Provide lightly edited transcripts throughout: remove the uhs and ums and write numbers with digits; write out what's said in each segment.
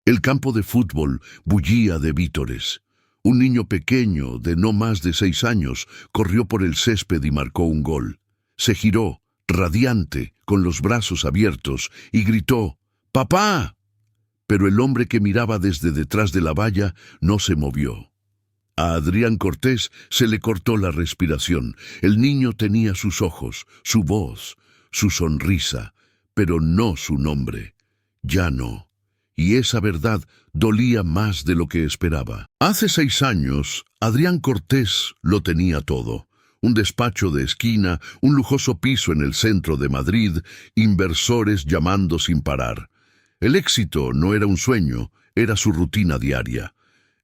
El campo de fútbol bullía de vítores. Un niño pequeño, de no más de 6 años, corrió por el césped y marcó un gol. Se giró, radiante, con los brazos abiertos, y gritó: ¡Papá! Pero el hombre que miraba desde detrás de la valla no se movió. A Adrián Cortés se le cortó la respiración. El niño tenía sus ojos, su voz, su sonrisa, pero no su nombre. Ya no. Y esa verdad dolía más de lo que esperaba. Hace 6 años, Adrián Cortés lo tenía todo. Un despacho de esquina, un lujoso piso en el centro de Madrid, inversores llamando sin parar. El éxito no era un sueño, era su rutina diaria.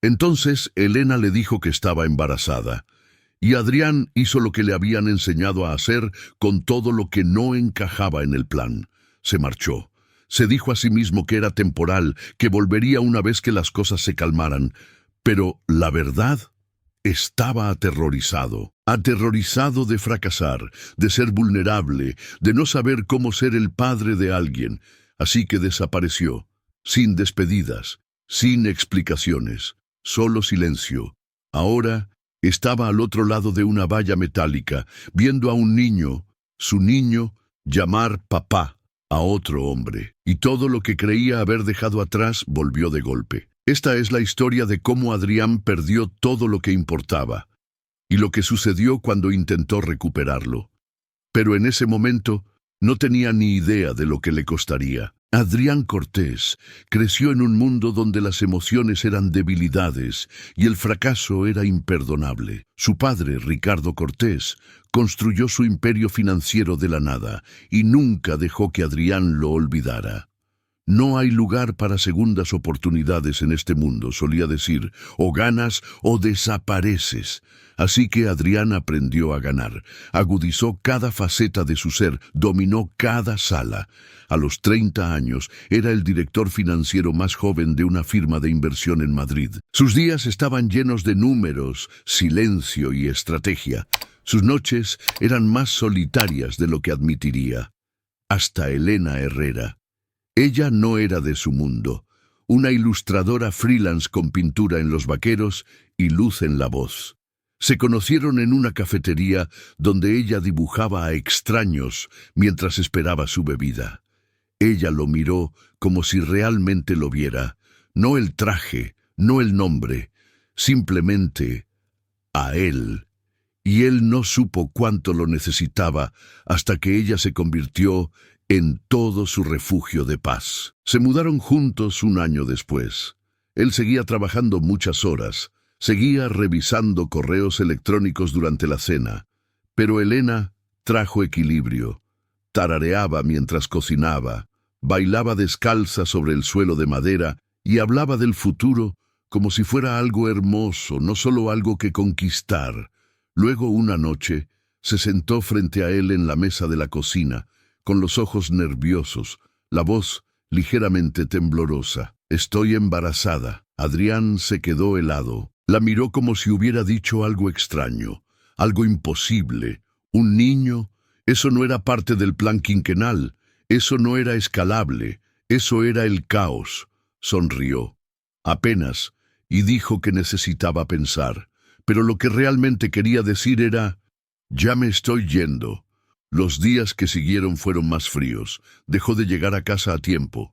Entonces Elena le dijo que estaba embarazada. Y Adrián hizo lo que le habían enseñado a hacer con todo lo que no encajaba en el plan. Se marchó. Se dijo a sí mismo que era temporal, que volvería una vez que las cosas se calmaran. Pero la verdad, estaba aterrorizado. Aterrorizado de fracasar, de ser vulnerable, de no saber cómo ser el padre de alguien. Así que desapareció, sin despedidas, sin explicaciones, solo silencio. Ahora estaba al otro lado de una valla metálica, viendo a un niño, su niño, llamar papá a otro hombre, y todo lo que creía haber dejado atrás volvió de golpe. Esta es la historia de cómo Adrián perdió todo lo que importaba, y lo que sucedió cuando intentó recuperarlo. Pero en ese momento no tenía ni idea de lo que le costaría. Adrián Cortés creció en un mundo donde las emociones eran debilidades y el fracaso era imperdonable. Su padre, Ricardo Cortés, construyó su imperio financiero de la nada y nunca dejó que Adrián lo olvidara. No hay lugar para segundas oportunidades en este mundo, solía decir, o ganas o desapareces. Así que Adrián aprendió a ganar, agudizó cada faceta de su ser, dominó cada sala. A los 30 años era el director financiero más joven de una firma de inversión en Madrid. Sus días estaban llenos de números, silencio y estrategia. Sus noches eran más solitarias de lo que admitiría. Hasta Elena Herrera. Ella no era de su mundo, una ilustradora freelance con pintura en los vaqueros y luz en la voz. Se conocieron en una cafetería donde ella dibujaba a extraños mientras esperaba su bebida. Ella lo miró como si realmente lo viera, no el traje, no el nombre, simplemente a él. Y él no supo cuánto lo necesitaba hasta que ella se convirtió en todo su refugio de paz. Se mudaron juntos un año después. Él seguía trabajando muchas horas, seguía revisando correos electrónicos durante la cena, pero Elena trajo equilibrio. Tarareaba mientras cocinaba, bailaba descalza sobre el suelo de madera y hablaba del futuro como si fuera algo hermoso, no solo algo que conquistar. Luego, una noche, se sentó frente a él en la mesa de la cocina, con los ojos nerviosos, la voz ligeramente temblorosa. «Estoy embarazada». Adrián se quedó helado. La miró como si hubiera dicho algo extraño, algo imposible. Un niño, eso no era parte del plan quinquenal, eso no era escalable, eso era el caos. Sonrió, apenas, y dijo que necesitaba pensar. Pero lo que realmente quería decir era: «Ya me estoy yendo». Los días que siguieron fueron más fríos. Dejó de llegar a casa a tiempo.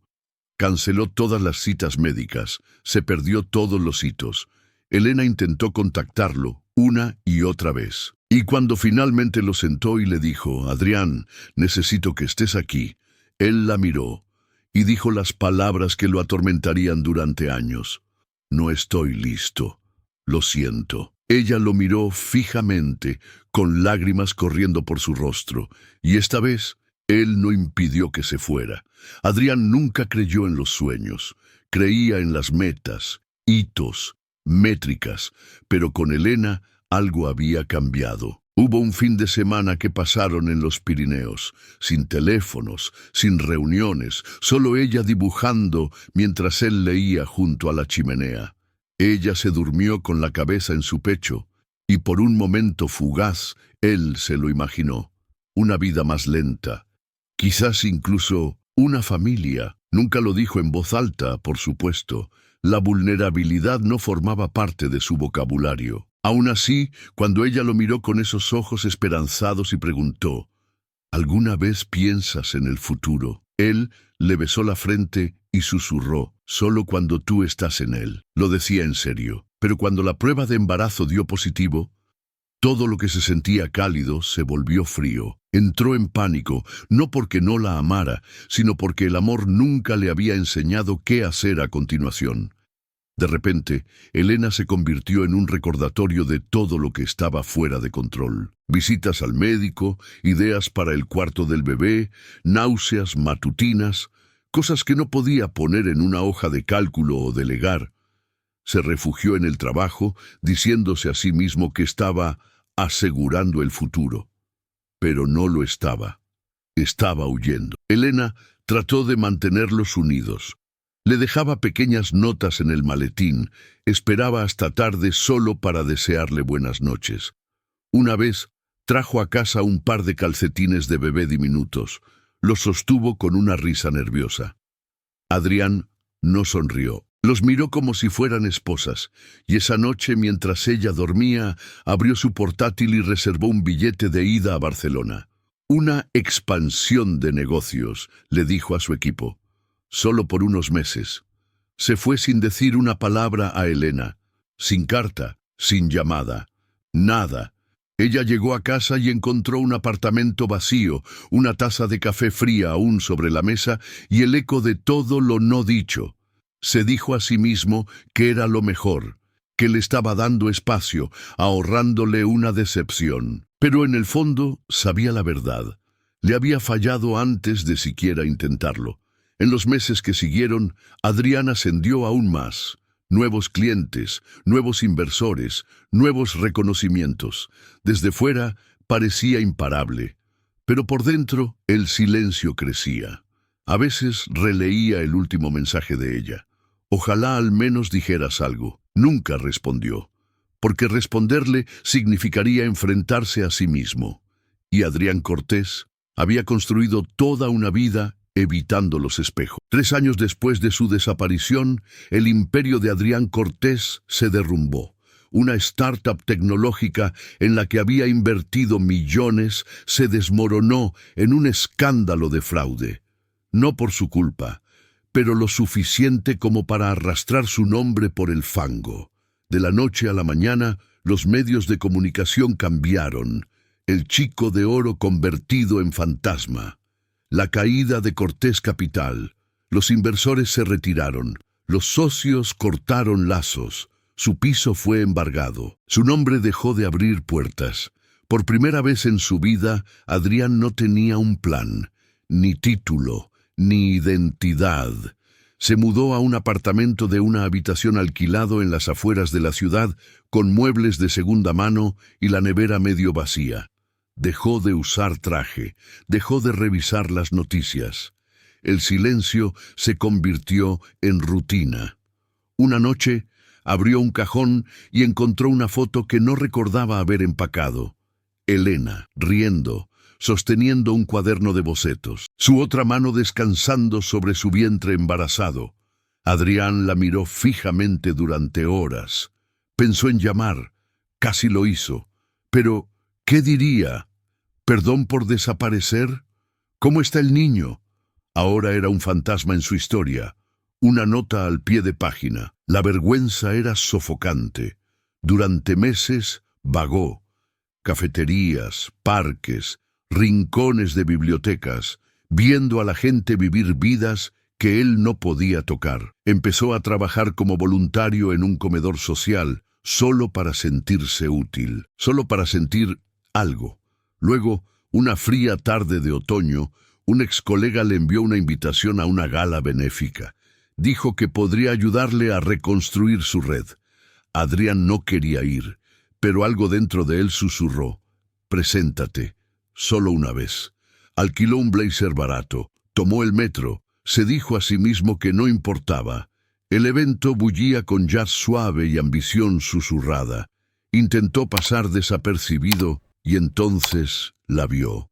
Canceló todas las citas médicas. Se perdió todos los hitos. Elena intentó contactarlo una y otra vez. Y cuando finalmente lo sentó y le dijo: «Adrián, necesito que estés aquí», él la miró y dijo las palabras que lo atormentarían durante años: «No estoy listo. Lo siento». Ella lo miró fijamente, con lágrimas corriendo por su rostro, y esta vez él no impidió que se fuera. Adrián nunca creyó en los sueños, creía en las metas, hitos, métricas, pero con Elena algo había cambiado. Hubo un fin de semana que pasaron en los Pirineos, sin teléfonos, sin reuniones, solo ella dibujando mientras él leía junto a la chimenea. Ella se durmió con la cabeza en su pecho, y por un momento fugaz, él se lo imaginó. Una vida más lenta, quizás incluso una familia, Nunca lo dijo en voz alta, por supuesto. La vulnerabilidad no formaba parte de su vocabulario. Aún así, cuando ella lo miró con esos ojos esperanzados y preguntó, ¿alguna vez piensas en el futuro? Él le besó la frente y susurró, solo cuando tú estás en él. Lo decía en serio. Pero cuando la prueba de embarazo dio positivo, todo lo que se sentía cálido se volvió frío. Entró en pánico, no porque no la amara, sino porque el amor nunca le había enseñado qué hacer a continuación. De repente, Elena se convirtió en un recordatorio de todo lo que estaba fuera de control. Visitas al médico, ideas para el cuarto del bebé, náuseas matutinas, cosas que no podía poner en una hoja de cálculo o delegar. Se refugió en el trabajo, diciéndose a sí mismo que estaba asegurando el futuro. Pero no lo estaba. Estaba huyendo. Elena trató de mantenerlos unidos. Le dejaba pequeñas notas en el maletín, esperaba hasta tarde solo para desearle buenas noches. Una vez trajo a casa un par de calcetines de bebé diminutos. Los sostuvo con una risa nerviosa. Adrián no sonrió. Los miró como si fueran esposas, y esa noche, mientras ella dormía, abrió su portátil y reservó un billete de ida a Barcelona. Una expansión de negocios, le dijo a su equipo. Solo por unos meses. Se fue sin decir una palabra a Elena, sin carta, sin llamada, nada. Ella llegó a casa y encontró un apartamento vacío, una taza de café fría aún sobre la mesa y el eco de todo lo no dicho. Se dijo a sí mismo que era lo mejor, que le estaba dando espacio, ahorrándole una decepción. Pero en el fondo sabía la verdad. Le había fallado antes de siquiera intentarlo. En los meses que siguieron, Adrián ascendió aún más. Nuevos clientes, nuevos inversores, nuevos reconocimientos. Desde fuera parecía imparable, pero por dentro el silencio crecía. A veces releía el último mensaje de ella. Ojalá al menos dijeras algo. Nunca respondió, porque responderle significaría enfrentarse a sí mismo. Y Adrián Cortés había construido toda una vida evitando los espejos. 3 años después de su desaparición, el imperio de Adrián Cortés se derrumbó. Una startup tecnológica en la que había invertido millones se desmoronó en un escándalo de fraude. No por su culpa, pero lo suficiente como para arrastrar su nombre por el fango. De la noche a la mañana, los medios de comunicación cambiaron. El chico de oro convertido en fantasma. La caída de Cortés Capital. Los inversores se retiraron. Los socios cortaron lazos. Su piso fue embargado. Su nombre dejó de abrir puertas. Por primera vez en su vida, Adrián no tenía un plan, ni título, ni identidad. Se mudó a un apartamento de una habitación alquilado en las afueras de la ciudad, con muebles de segunda mano y la nevera medio vacía. Dejó de usar traje, dejó de revisar las noticias. El silencio se convirtió en rutina. Una noche, abrió un cajón y encontró una foto que no recordaba haber empacado. Elena, riendo, sosteniendo un cuaderno de bocetos, su otra mano descansando sobre su vientre embarazado. Adrián la miró fijamente durante horas. Pensó en llamar, casi lo hizo. Pero, ¿qué diría? ¿Perdón por desaparecer? ¿Cómo está el niño? Ahora era un fantasma en su historia. Una nota al pie de página. La vergüenza era sofocante. Durante meses vagó. Cafeterías, parques, rincones de bibliotecas, viendo a la gente vivir vidas que él no podía tocar. Empezó a trabajar como voluntario en un comedor social, solo para sentirse útil, solo para sentir algo. Luego, una fría tarde de otoño, un ex colega le envió una invitación a una gala benéfica. Dijo que podría ayudarle a reconstruir su red. Adrián no quería ir, pero algo dentro de él susurró: «Preséntate, solo una vez». Alquiló un blazer barato, tomó el metro, se dijo a sí mismo que no importaba. El evento bullía con jazz suave y ambición susurrada. Intentó pasar desapercibido y entonces la vio.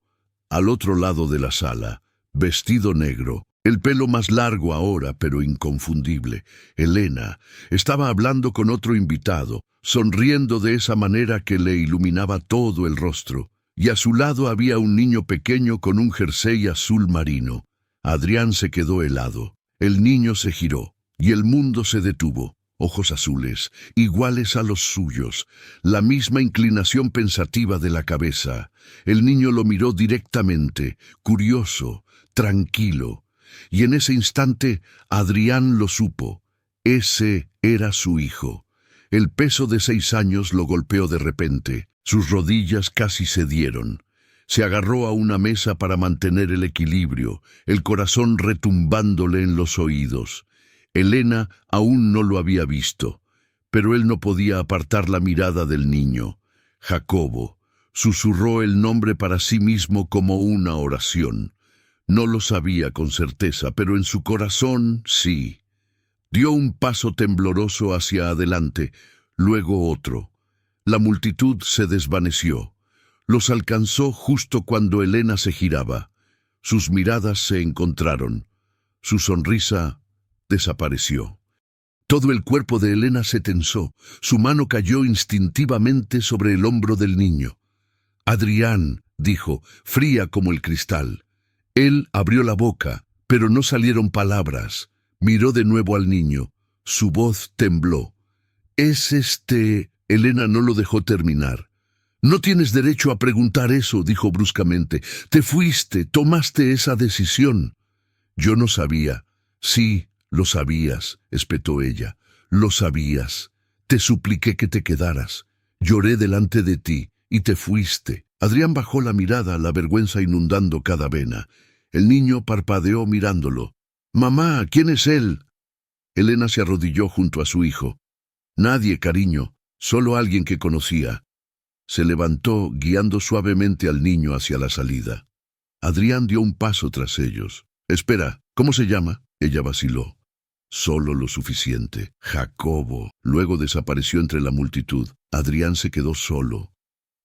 Al otro lado de la sala, vestido negro, El pelo más largo ahora, pero inconfundible. Elena estaba hablando con otro invitado, sonriendo de esa manera que le iluminaba todo el rostro. Y a su lado había un niño pequeño con un jersey azul marino. Adrián se quedó helado. El niño se giró, y el mundo se detuvo. Ojos azules, iguales a los suyos, la misma inclinación pensativa de la cabeza. El niño lo miró directamente, curioso, tranquilo. Y en ese instante, Adrián lo supo. Ese era su hijo. El peso de 6 años lo golpeó de repente. Sus rodillas casi cedieron. Se agarró a una mesa para mantener el equilibrio, el corazón retumbándole en los oídos. Elena aún no lo había visto, pero él no podía apartar la mirada del niño. Jacobo susurró el nombre para sí mismo como una oración. No lo sabía con certeza, pero en su corazón sí. Dio un paso tembloroso hacia adelante, luego otro. La multitud se desvaneció. Los alcanzó justo cuando Elena se giraba. Sus miradas se encontraron. Su sonrisa desapareció. Todo el cuerpo de Elena se tensó. Su mano cayó instintivamente sobre el hombro del niño. «Adrián», dijo, fría como el cristal. Él abrió la boca, pero no salieron palabras. Miró de nuevo al niño. Su voz tembló. «¿Es este...» Elena no lo dejó terminar. «No tienes derecho a preguntar eso», dijo bruscamente. «Te fuiste, tomaste esa decisión». «Yo no sabía». «Sí, lo sabías», espetó ella. «Lo sabías. Te supliqué que te quedaras. Lloré delante de ti y te fuiste». Adrián bajó la mirada, la vergüenza inundando cada vena. El niño parpadeó mirándolo. «Mamá, ¿quién es él?» Elena se arrodilló junto a su hijo. «Nadie, cariño, solo alguien que conocía». Se levantó, guiando suavemente al niño hacia la salida. Adrián dio un paso tras ellos. «Espera, ¿cómo se llama?» Ella vaciló. «Solo lo suficiente. Jacobo». Luego desapareció entre la multitud. Adrián se quedó solo,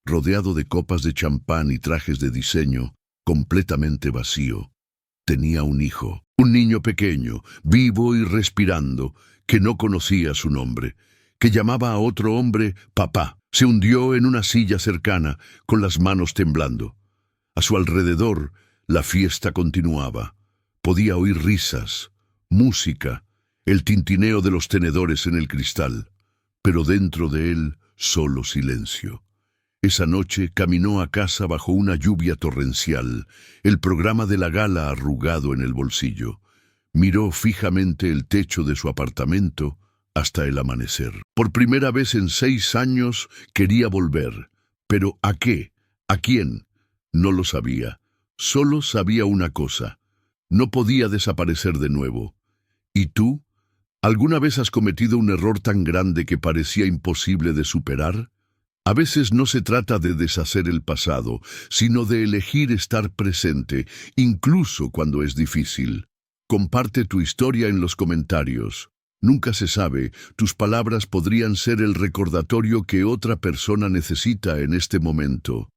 rodeado de copas de champán y trajes de diseño, completamente vacío. Tenía un hijo, un niño pequeño, vivo y respirando, que no conocía su nombre, que llamaba a otro hombre papá. Se hundió en una silla cercana, con las manos temblando. A su alrededor, la fiesta continuaba. Podía oír risas, música, el tintineo de los tenedores en el cristal, pero dentro de él solo silencio. Esa noche caminó a casa bajo una lluvia torrencial, el programa de la gala arrugado en el bolsillo. Miró fijamente el techo de su apartamento hasta el amanecer. Por primera vez en 6 años quería volver. ¿Pero a qué? ¿A quién? No lo sabía. Solo sabía una cosa. No podía desaparecer de nuevo. ¿Y tú? ¿Alguna vez has cometido un error tan grande que parecía imposible de superar? A veces no se trata de deshacer el pasado, sino de elegir estar presente, incluso cuando es difícil. Comparte tu historia en los comentarios. Nunca se sabe, tus palabras podrían ser el recordatorio que otra persona necesita en este momento,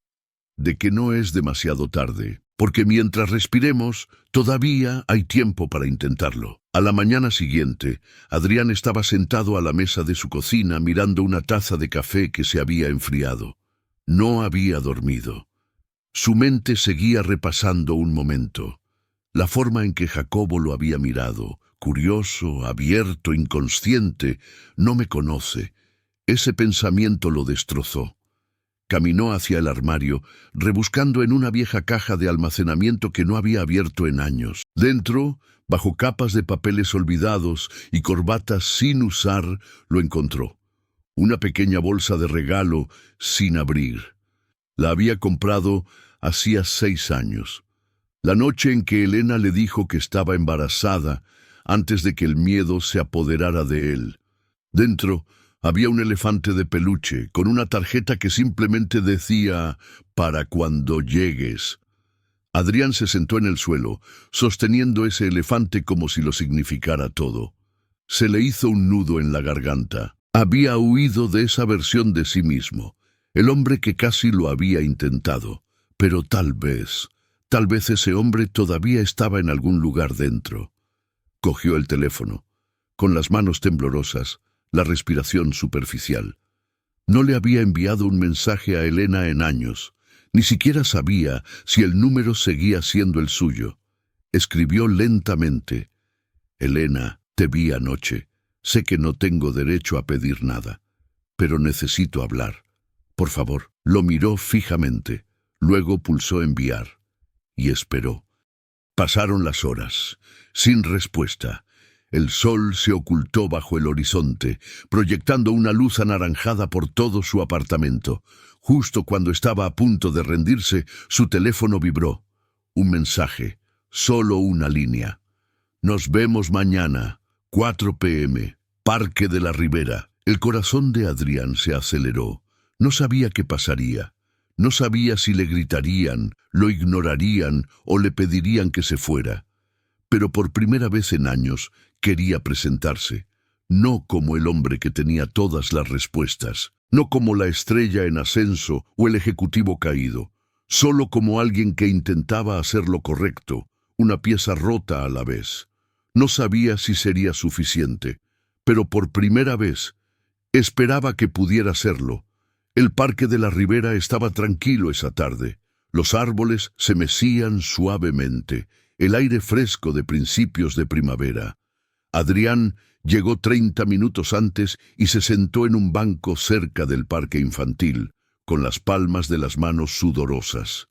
de que no es demasiado tarde, porque mientras respiremos, todavía hay tiempo para intentarlo. A la mañana siguiente, Adrián estaba sentado a la mesa de su cocina mirando una taza de café que se había enfriado. No había dormido. Su mente seguía repasando un momento. La forma en que Jacobo lo había mirado, curioso, abierto, inconsciente. No me conoce. Ese pensamiento lo destrozó. Caminó hacia el armario, rebuscando en una vieja caja de almacenamiento que no había abierto en años. Dentro, bajo capas de papeles olvidados y corbatas sin usar, lo encontró. Una pequeña bolsa de regalo sin abrir. La había comprado hacía 6 años. La noche en que Elena le dijo que estaba embarazada, antes de que el miedo se apoderara de él. Dentro había un elefante de peluche, con una tarjeta que simplemente decía «para cuando llegues». Adrián se sentó en el suelo, sosteniendo ese elefante como si lo significara todo. Se le hizo un nudo en la garganta. Había huido de esa versión de sí mismo, el hombre que casi lo había intentado. Pero tal vez Tal vez ese hombre todavía estaba en algún lugar dentro. Cogió el teléfono, con las manos temblorosas, la respiración superficial. No le había enviado un mensaje a Elena en años. Ni siquiera sabía si el número seguía siendo el suyo. Escribió lentamente: Elena, te vi anoche. Sé que no tengo derecho a pedir nada, pero necesito hablar. Por favor. Lo miró fijamente. Luego pulsó enviar. Y esperó. Pasaron las horas, sin respuesta. El sol se ocultó bajo el horizonte, proyectando una luz anaranjada por todo su apartamento. Justo cuando estaba a punto de rendirse, su teléfono vibró. Un mensaje, solo una línea. Nos vemos mañana, 4 p.m., Parque de la Ribera. El corazón de Adrián se aceleró. No sabía qué pasaría. No sabía si le gritarían, lo ignorarían o le pedirían que se fuera. Pero por primera vez en años quería presentarse, no como el hombre que tenía todas las respuestas, no como la estrella en ascenso o el ejecutivo caído, solo como alguien que intentaba hacer lo correcto, una pieza rota a la vez. No sabía si sería suficiente, pero por primera vez esperaba que pudiera serlo. El Parque de la Ribera estaba tranquilo esa tarde. Los árboles se mecían suavemente, el aire fresco de principios de primavera. Adrián llegó 30 minutos antes y se sentó en un banco cerca del parque infantil, con las palmas de las manos sudorosas.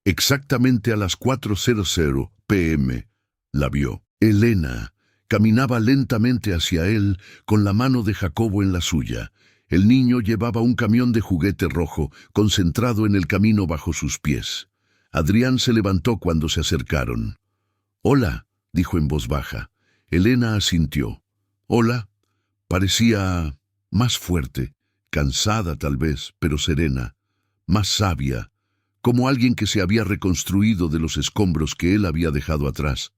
Exactamente a las 4:00 p.m. la vio. Elena caminaba lentamente hacia él con la mano de Jacobo en la suya. El niño llevaba un camión de juguete rojo concentrado en el camino bajo sus pies. Adrián se levantó cuando se acercaron. «Hola», dijo en voz baja. Elena asintió. «Hola». Parecía más fuerte, cansada tal vez, pero serena, más sabia, como alguien que se había reconstruido de los escombros que él había dejado atrás.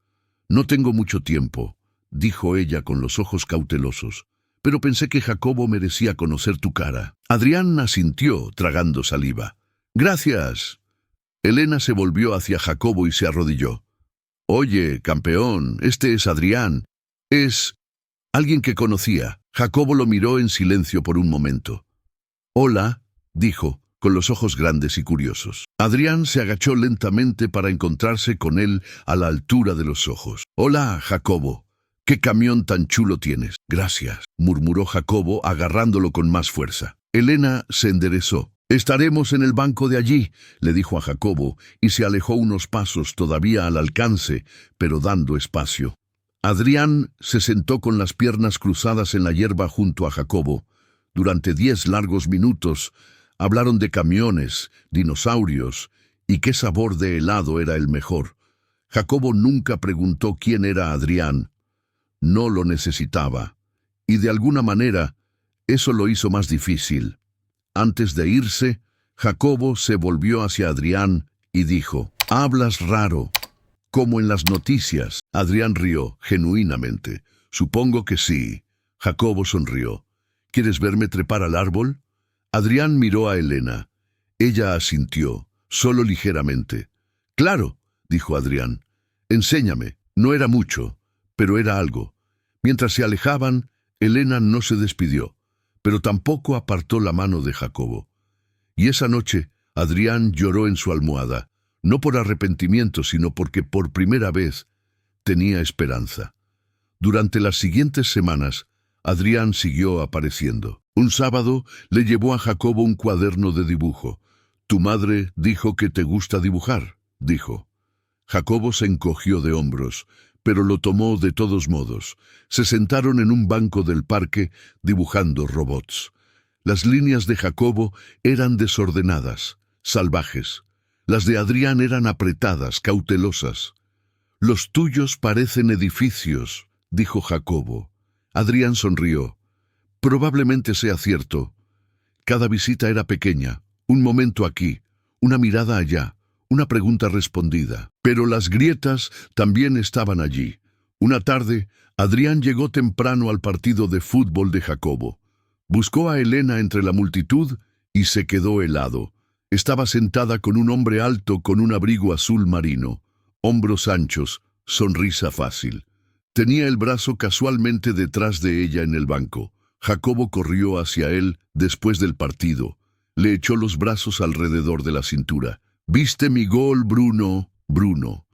«No tengo mucho tiempo», dijo ella con los ojos cautelosos, «pero pensé que Jacobo merecía conocer tu cara». Adrián asintió, tragando saliva. «Gracias». Elena se volvió hacia Jacobo y se arrodilló. «Oye, campeón, este es Adrián. Es alguien que conocía». Jacobo lo miró en silencio por un momento. «Hola», dijo, con los ojos grandes y curiosos. Adrián se agachó lentamente para encontrarse con él a la altura de los ojos. «Hola, Jacobo. ¿Qué camión tan chulo tienes?» «Gracias», murmuró Jacobo, agarrándolo con más fuerza. Elena se enderezó. «Estaremos en el banco de allí», le dijo a Jacobo, y se alejó unos pasos todavía al alcance, pero dando espacio. Adrián se sentó con las piernas cruzadas en la hierba junto a Jacobo. Durante 10 largos minutos hablaron de camiones, dinosaurios y qué sabor de helado era el mejor. Jacobo nunca preguntó quién era Adrián. No lo necesitaba, y de alguna manera eso lo hizo más difícil. Antes de irse, Jacobo se volvió hacia Adrián y dijo: «Hablas raro, como en las noticias». Adrián rió, genuinamente. «Supongo que sí». Jacobo sonrió. «¿Quieres verme trepar al árbol?» Adrián miró a Elena. Ella asintió, solo ligeramente. «Claro», dijo Adrián. «Enséñame». No era mucho, pero era algo. Mientras se alejaban, Elena no se despidió, pero tampoco apartó la mano de Jacobo. Y esa noche, Adrián lloró en su almohada, no por arrepentimiento, sino porque por primera vez tenía esperanza. Durante las siguientes semanas, Adrián siguió apareciendo. Un sábado le llevó a Jacobo un cuaderno de dibujo. «Tu madre dijo que te gusta dibujar», dijo. Jacobo se encogió de hombros, pero lo tomó de todos modos. Se sentaron en un banco del parque dibujando robots. Las líneas de Jacobo eran desordenadas, salvajes. Las de Adrián eran apretadas, cautelosas. «Los tuyos parecen edificios», dijo Jacobo. Adrián sonrió. «Probablemente sea cierto. Cada visita era pequeña, un momento aquí, una mirada allá, una pregunta respondida. Pero las grietas también estaban allí. Una tarde, Adrián llegó temprano al partido de fútbol de Jacobo. Buscó a Elena entre la multitud y se quedó helado. Estaba sentada con un hombre alto con un abrigo azul marino, hombros anchos, sonrisa fácil. Tenía el brazo casualmente detrás de ella en el banco. Jacobo corrió hacia él después del partido. Le echó los brazos alrededor de la cintura. «¿Viste mi gol, Bruno?» «Bruno».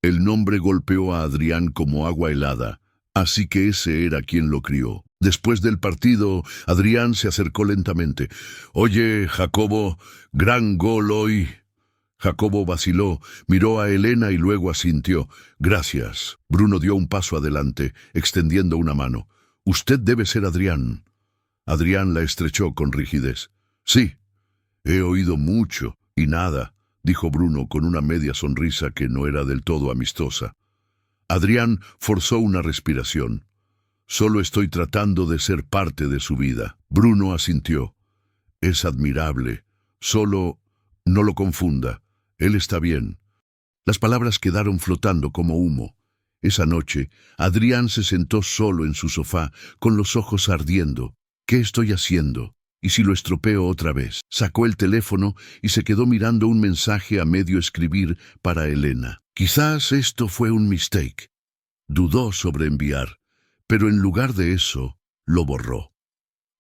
El nombre golpeó a Adrián como agua helada, así que ese era quien lo crió. Después del partido, Adrián se acercó lentamente. «Oye, Jacobo, gran gol hoy». Jacobo vaciló, miró a Elena y luego asintió. «Gracias». Bruno dio un paso adelante, extendiendo una mano. «Usted debe ser Adrián». Adrián la estrechó con rigidez. «Sí, he oído mucho y nada», dijo Bruno con una media sonrisa que no era del todo amistosa. Adrián forzó una respiración. «Solo estoy tratando de ser parte de su vida». Bruno asintió. «Es admirable. Solo no lo confunda. Él está bien». Las palabras quedaron flotando como humo. Esa noche, Adrián se sentó solo en su sofá, con los ojos ardiendo. «¿Qué estoy haciendo? ¿Y si lo estropeo otra vez?». Sacó el teléfono y se quedó mirando un mensaje a medio escribir para Elena. Quizás esto fue un mistake. Dudó sobre enviar, pero en lugar de eso, lo borró.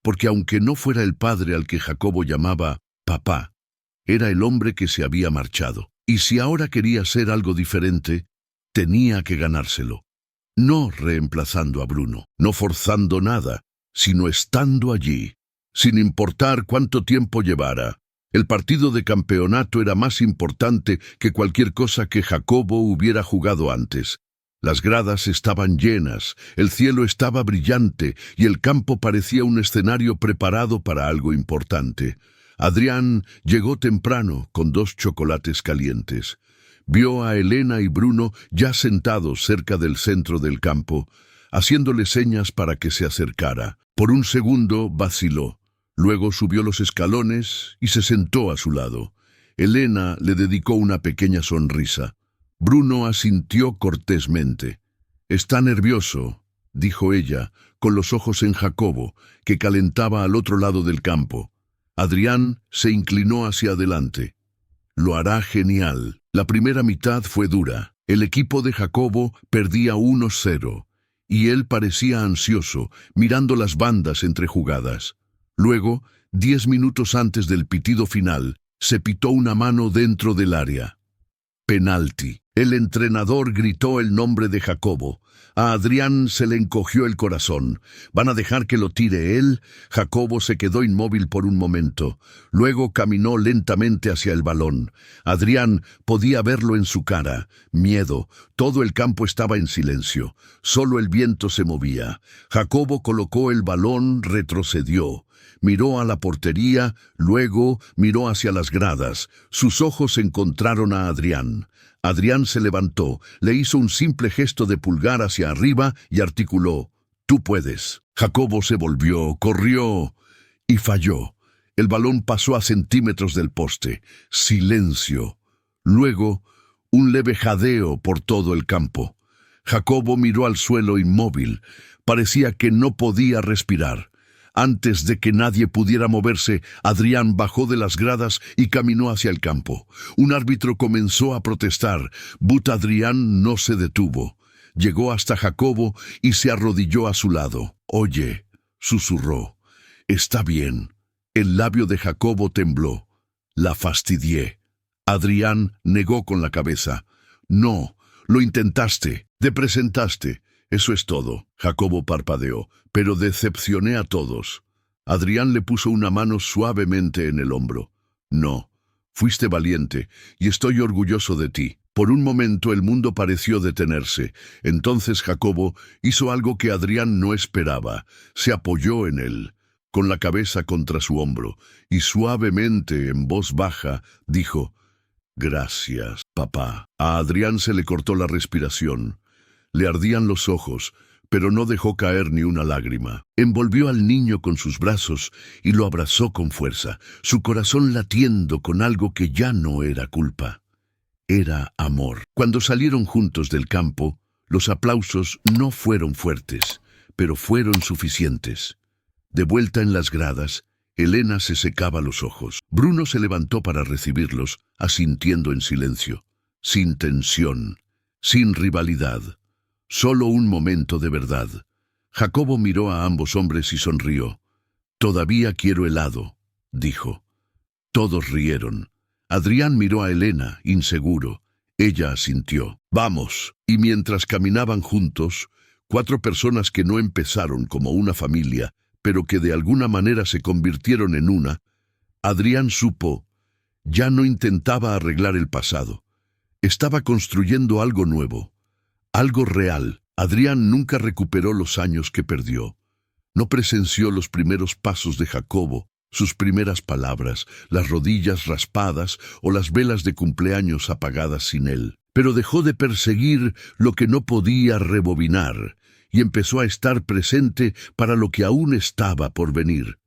Porque aunque no fuera el padre al que Jacobo llamaba papá, era el hombre que se había marchado. Y si ahora quería ser algo diferente, tenía que ganárselo. No reemplazando a Bruno, no forzando nada, sino estando allí, sin importar cuánto tiempo llevara. El partido de campeonato era más importante que cualquier cosa que Jacobo hubiera jugado antes. Las gradas estaban llenas, el cielo estaba brillante y el campo parecía un escenario preparado para algo importante. Adrián llegó temprano con 2 chocolates calientes. Vio a Elena y Bruno ya sentados cerca del centro del campo, haciéndole señas para que se acercara. Por un segundo vaciló. Luego subió los escalones y se sentó a su lado. Elena le dedicó una pequeña sonrisa. Bruno asintió cortésmente. «Está nervioso», dijo ella, con los ojos en Jacobo, que calentaba al otro lado del campo. Adrián se inclinó hacia adelante. «Lo hará genial». La primera mitad fue dura. El equipo de Jacobo perdía 1-0, y él parecía ansioso, mirando las bandas entre jugadas. Luego, 10 minutos antes del pitido final, se pitó una mano dentro del área. Penalti. El entrenador gritó el nombre de Jacobo. A Adrián se le encogió el corazón. ¿Van a dejar que lo tire él? Jacobo se quedó inmóvil por un momento. Luego caminó lentamente hacia el balón. Adrián podía verlo en su cara. Miedo. Todo el campo estaba en silencio. Solo el viento se movía. Jacobo colocó el balón, retrocedió. Miró a la portería, luego miró hacia las gradas. Sus ojos encontraron a Adrián. Adrián se levantó, le hizo un simple gesto de pulgar hacia arriba y articuló: «Tú puedes». Jacobo se volvió, corrió y falló. El balón pasó a centímetros del poste. Silencio. Luego, un leve jadeo por todo el campo. Jacobo miró al suelo inmóvil. Parecía que no podía respirar. Antes de que nadie pudiera moverse, Adrián bajó de las gradas y caminó hacia el campo. Un árbitro comenzó a protestar. But Adrián no se detuvo. Llegó hasta Jacobo y se arrodilló a su lado. «Oye», susurró. «Está bien». El labio de Jacobo tembló. «La fastidié». Adrián negó con la cabeza. «No, lo intentaste, te presentaste. Eso es todo». Jacobo parpadeó. «Pero decepcioné a todos». Adrián le puso una mano suavemente en el hombro. «No, fuiste valiente, y estoy orgulloso de ti». Por un momento el mundo pareció detenerse. Entonces Jacobo hizo algo que Adrián no esperaba. Se apoyó en él, con la cabeza contra su hombro, y suavemente, en voz baja, dijo: «Gracias, papá». A Adrián se le cortó la respiración. Le ardían los ojos, pero no dejó caer ni una lágrima. Envolvió al niño con sus brazos y lo abrazó con fuerza, su corazón latiendo con algo que ya no era culpa. Era amor. Cuando salieron juntos del campo, los aplausos no fueron fuertes, pero fueron suficientes. De vuelta en las gradas, Elena se secaba los ojos. Bruno se levantó para recibirlos, asintiendo en silencio, sin tensión, sin rivalidad. Solo un momento de verdad. Jacobo miró a ambos hombres y sonrió. «Todavía quiero helado», dijo. Todos rieron. Adrián miró a Elena, inseguro. Ella asintió. «Vamos». Y mientras caminaban juntos, 4 personas que no empezaron como una familia, pero que de alguna manera se convirtieron en una, Adrián supo, ya no intentaba arreglar el pasado. Estaba construyendo algo nuevo, algo real. Adrián nunca recuperó los años que perdió. No presenció los primeros pasos de Jacobo, sus primeras palabras, las rodillas raspadas o las velas de cumpleaños apagadas sin él. Pero dejó de perseguir lo que no podía rebobinar y empezó a estar presente para lo que aún estaba por venir.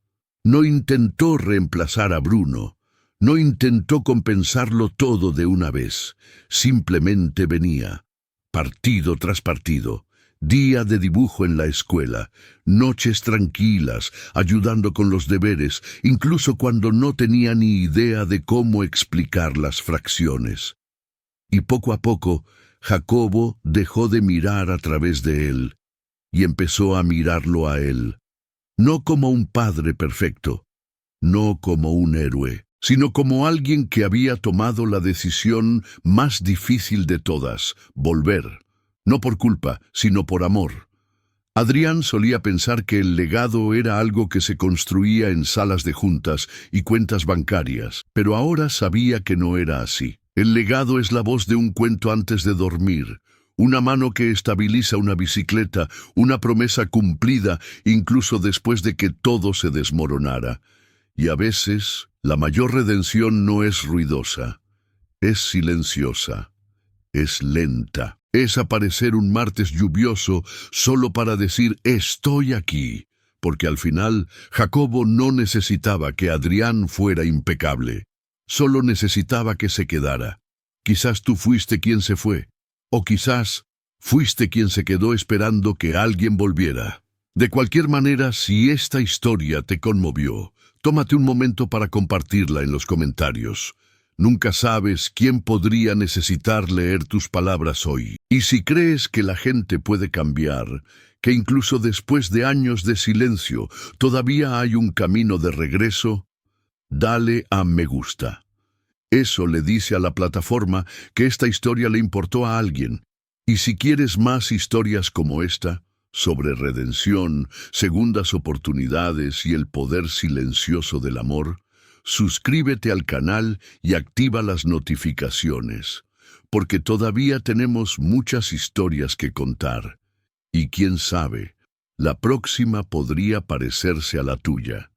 No intentó reemplazar a Bruno, no intentó compensarlo todo de una vez. Simplemente venía, partido tras partido. Día de dibujo en la escuela, noches tranquilas, ayudando con los deberes, incluso cuando no tenía ni idea de cómo explicar las fracciones. Y poco a poco, Jacobo dejó de mirar a través de él y empezó a mirarlo a él, no como un padre perfecto, no como un héroe, sino como alguien que había tomado la decisión más difícil de todas, volver. No por culpa, sino por amor. Adrián solía pensar que el legado era algo que se construía en salas de juntas y cuentas bancarias, pero ahora sabía que no era así. El legado es la voz de un cuento antes de dormir, una mano que estabiliza una bicicleta, una promesa cumplida incluso después de que todo se desmoronara. Y a veces, la mayor redención no es ruidosa, es silenciosa, es lenta. Es aparecer un martes lluvioso solo para decir «estoy aquí», porque al final Jacobo no necesitaba que Adrián fuera impecable, solo necesitaba que se quedara. Quizás tú fuiste quien se fue, o quizás fuiste quien se quedó esperando que alguien volviera. De cualquier manera, si esta historia te conmovió, tómate un momento para compartirla en los comentarios. Nunca sabes quién podría necesitar leer tus palabras hoy. Y si crees que la gente puede cambiar, que incluso después de años de silencio todavía hay un camino de regreso, dale a me gusta. Eso le dice a la plataforma que esta historia le importó a alguien. Y si quieres más historias como esta, sobre redención, segundas oportunidades y el poder silencioso del amor, suscríbete al canal y activa las notificaciones, porque todavía tenemos muchas historias que contar. Y quién sabe, la próxima podría parecerse a la tuya.